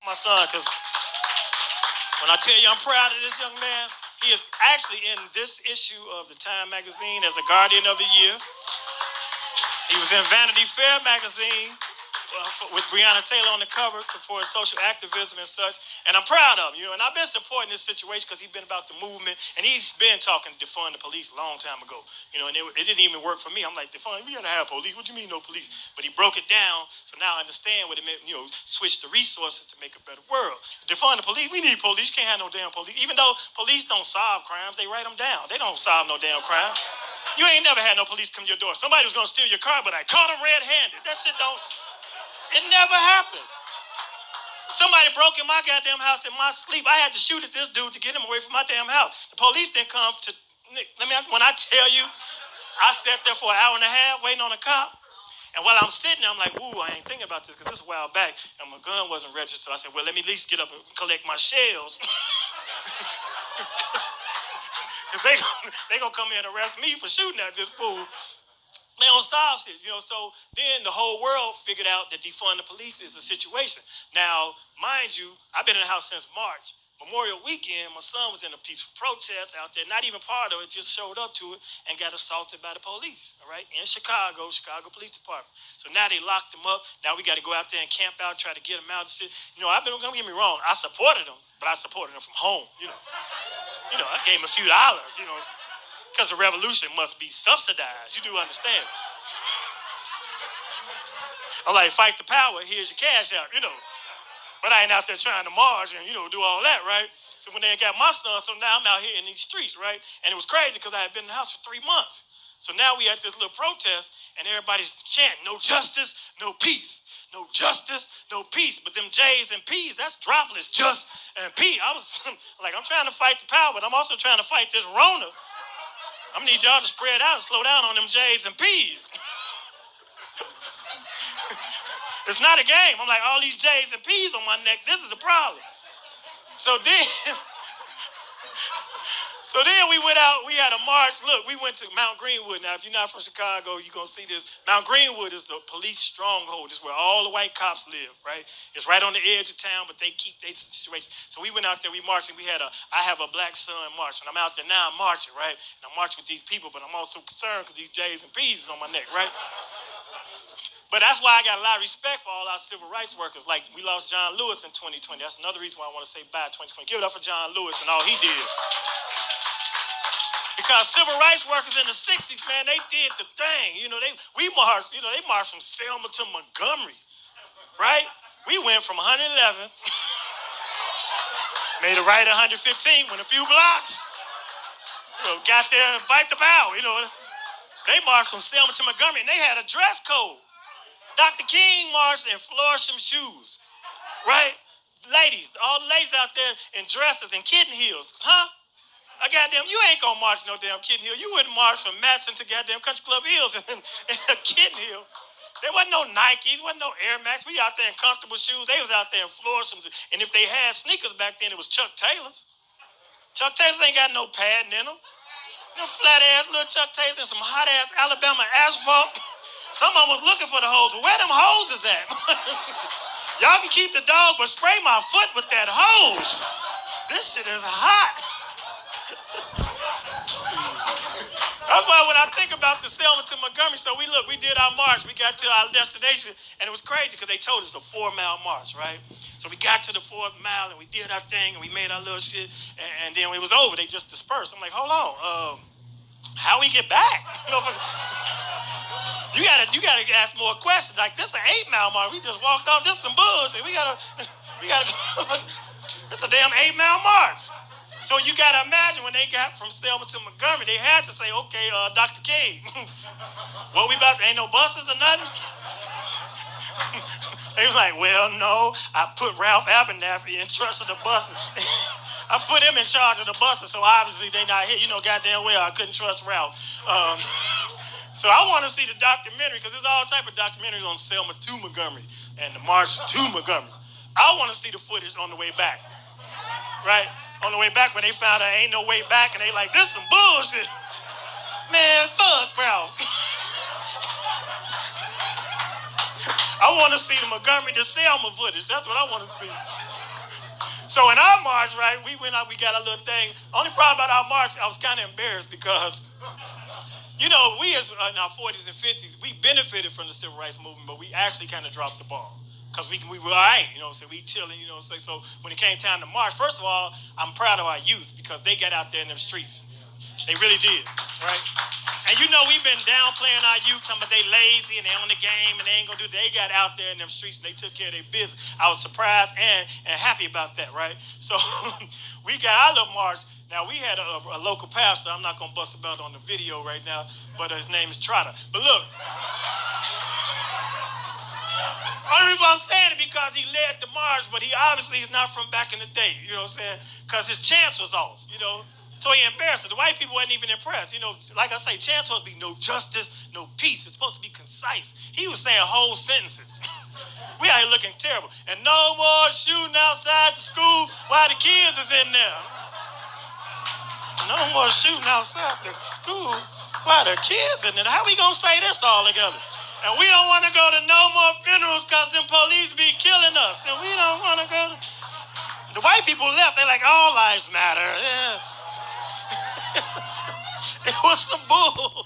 my son, because when I tell you I'm proud of this young man, he is actually in this issue of the Time magazine as a Guardian of the Year. He was in Vanity Fair magazine with Breonna Taylor on the cover for his social activism and such. And I'm proud of him, and I've been supporting this situation because he's been about the movement, and he's been talking to defund the police a long time ago. And it didn't even work for me. I'm like, defund, we gotta have police. What do you mean no police? But he broke it down, so now I understand what it meant, switch the resources to make a better world. Defund the police, we need police. You can't have no damn police. Even though police don't solve crimes, they write them down. They don't solve no damn crime. You ain't never had no police come to your door. Somebody was gonna steal your car, but I caught him red-handed. That shit don't... It never happens. Somebody broke in my goddamn house in my sleep. I had to shoot at this dude to get him away from my damn house. The police didn't come to... When I tell you, I sat there for an hour and a half waiting on a cop. And while I'm sitting there, I'm like, ooh, I ain't thinking about this because this is a while back and my gun wasn't registered. I said, well, let me at least get up and collect my shells. Because they gonna come in and arrest me for shooting at this fool. They don't solve shit, So then the whole world figured out that defund the police is a situation. Now, mind you, I've been in the house since March. Memorial weekend, my son was in a peaceful protest out there, not even part of it, just showed up to it and got assaulted by the police, all right, in Chicago Police Department. So now they locked him up. Now we got to go out there and camp out, try to get him out and shit. Don't get me wrong, I supported him, but I supported him from home, I gave him a few dollars, because the revolution must be subsidized. You do understand. I'm like, fight the power, here's your cash out, But I ain't out there trying to march and, do all that, right? So when they got my son, so now I'm out here in these streets, right? And it was crazy because I had been in the house for 3 months. So now we at this little protest and everybody's chanting, no justice, no peace. No justice, no peace. But them J's and P's, that's droplets, just and P. I was like, I'm trying to fight the power, but I'm also trying to fight this Rona. I'm gonna need y'all to spread out and slow down on them J's and P's. It's not a game. I'm like, all these J's and P's on my neck, this is a problem. So then we went out, we had a march. Look, we went to Mount Greenwood. Now, if you're not from Chicago, you're going to see this. Mount Greenwood is the police stronghold. It's where all the white cops live, right? It's right on the edge of town, but they keep their situation. So we went out there, we marched, and I have a black son march, and I'm out there now, I'm marching, right? And I'm marching with these people, but I'm also concerned because these J's and P's is on my neck, right? But that's why I got a lot of respect for all our civil rights workers. Like, we lost John Lewis in 2020. That's another reason why I want to say bye 2020. Give it up for John Lewis and all he did. Because civil rights workers in the 60s, man, they did the thing. We marched, they marched from Selma to Montgomery, right? We went from 111th, made a right at 115, went a few blocks, got there and fight the power, They marched from Selma to Montgomery, and they had a dress code. Dr. King marched in Florsham shoes, right? Ladies, all the ladies out there in dresses and kitten heels, huh? You ain't gonna march no damn kitten heel. You wouldn't march from Madison to goddamn Country Club Hills in a kitten heel. There wasn't no Nikes, wasn't no Air Max. We out there in comfortable shoes. They was out there in Florsham. And if they had sneakers back then, it was Chuck Taylors. Chuck Taylors ain't got no padding in them. Them flat-ass little Chuck Taylors and some hot-ass Alabama asphalt. Some of them was looking for the hose. Where them hoses at? Y'all can keep the dog, but spray my foot with that hose. This shit is hot. That's why when I think about the Selma to Montgomery, so we did our march. We got to our destination, and it was crazy because they told us the 4-mile march, right? So we got to the 4th mile, and we did our thing, and we made our little shit, and then when it was over, they just dispersed. I'm like, hold on, how we get back? You gotta ask more questions. Like, this is an 8-mile march. We just walked off. This is some bullshit. We gotta. It's a damn 8-mile march. So you gotta imagine when they got from Selma to Montgomery, they had to say, okay, Dr. King, what we about to, ain't no buses or nothing? They was like, well, no, I put Ralph Abernathy in charge of the buses. I put him in charge of the buses, so obviously they not here. Goddamn well I couldn't trust Ralph. So I want to see the documentary, because there's all type of documentaries on Selma to Montgomery and the march to Montgomery. I want to see the footage on the way back, right? On the way back when they found out ain't no way back, and they like, this some bullshit. Man, fuck Ralph. I want to see the Montgomery to Selma footage. That's what I want to see. So in our march, right, we went out, we got a little thing. Only problem about our march, I was kind of embarrassed because, we as in our 40s and 50s, we benefited from the civil rights movement, but we actually kind of dropped the ball. Because we were all right, so we chilling, so when it came time to march, first of all, I'm proud of our youth because they got out there in them streets. They really did, right? And we've been downplaying our youth, talking about they lazy and they on the game and they ain't gonna do. They got out there in them streets and they took care of their business. I was surprised and happy about that, right? So we got our little march. Now we had a local pastor. I'm not gonna bust about on the video right now, but his name is Trotter. But look, only reason I'm saying it because he led the march, but he obviously is not from back in the day. You know what I'm saying? Because his chance was off. So he embarrassed it. The white people wasn't even impressed. Like I say, chance supposed to be no justice, no peace. It's supposed to be concise. He was saying whole sentences. We out here looking terrible. And no more shooting outside the school while the kids is in there. No more shooting outside the school while the kids in there. How we gonna say this all together? And we don't want to go to no more funerals because them police be killing us. And we don't want to go to... The white people left. They're like, all lives matter. Yeah. It was some bull.